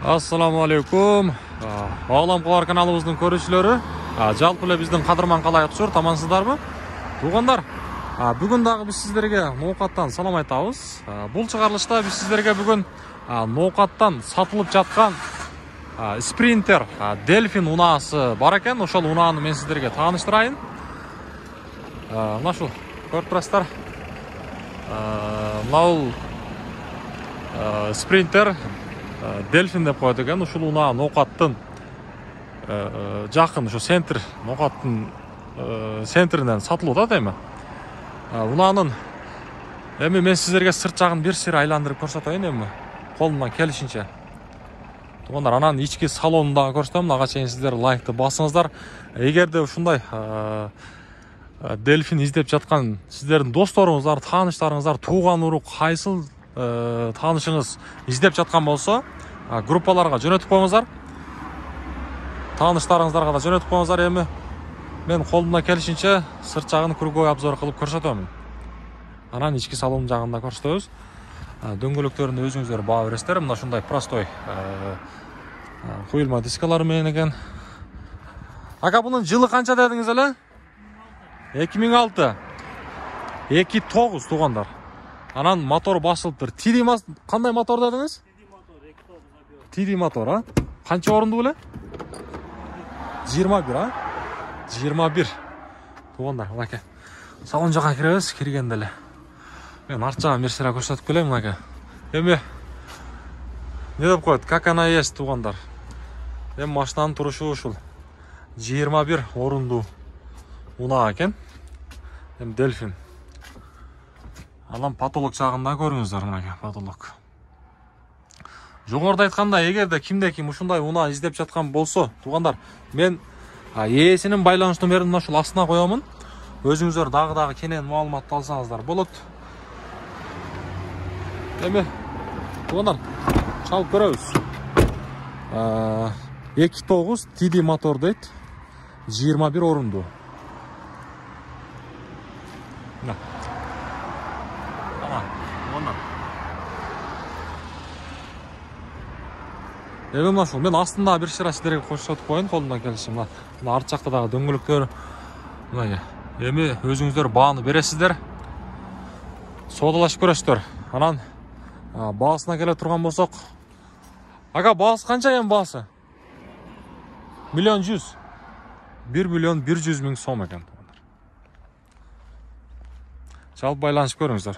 Assalamu alaikum. Oğlam Qovar kanalımızın көрүүчүлөрү. Жалпы эле биздин кадырман калай окшор, тамансыздарбы? Туугандар, бүгүн дагы биз сиздерге ноокаттан салам айтабыз. Бул чыгарылышта биз сиздерге бүгүн ноокаттан сатылып жаткан спринтер Delfin унаасы бар экен. Ошол унааны мен сиздерге тааныштырайын. Мына ушул көрүп турасыздар. Мына спринтер Delfin деп коет экен. Ушул унаа ноокаттын жакын ушу центр, ноокаттын центринен сатылып атат эми. Унаанын эми мен сиздерге сырт жагын бир сыр айландырып көрсөтөйүн эми колумдан келишинче. Туугандар, анан ички салонун дагы көрсөтөм. Ага чейин сиздер лайкты басыңыздар. Эгерде ушундай Delfin издеп жаткан сиздердин досторуңуздар, тааныштарыңыздар, тууган урук кайсыл таанышыңыз издеп жаткан болсо, группаларга жөнөтүп коюңуздар. Тааныштарыңыздарга да жөнөтүп коюңуздар. Эми мен колумдан келишинче сырт жагын круговой обзор кылып көрсөтөм. Анан ички салон жагын да көрсөтөбүз. Дөңгөлөктөрүндө өзүңүздөр баа бересиздер. Мына ушундай простой куюлма дискалары менен экен. Ака, бунун жылы канча дедиңиз эле? 2006. 2.9 туугандар. Анан мотор басылыптыр. TD кандай мотор дедиңиз? TD мотор, Канча орундуу беле? 21, 21. Туугандар, мынакей. Салон жакка киребиз, киргенде эле. Мен арт жагын бир сыра көрсөтүп келем, мынакей. Эми не деп коет? Как она есть, туугандар. Эми машинанын турушу ушул. 21 орундуу унаа экен. Эми Delfin. Анан потолок жагында көрүңүздөр, мынакей, потолок. Жогоруда айтканда, эгерде кимде-ким ушундай унаа издеп жаткан болсо, туугандар, мен ээсинин байланыш номерин ушул астына коёмун. Өзүңүздөр дагы кенен маалымат алсаңыздар болот. Эми туугандар, чалып көрөбүз. 2.9 TD мотор дейт. 21 орундуу. Эми мына ушул мен астында бир шыра сиздерге көрсөтүп коеюн колумдан келиши. Мына арт жакта дагы дөңгөлөктөр. Мына эми өзүңүздөр бааны бересиздер. Соодалашып көрөсүздөр. Анан баасына келе турган болсок, ага, баасы канча экен баасы? 1.100.000. 1.100.000 сом экен. Жалпы байланышып көрүңүздөр.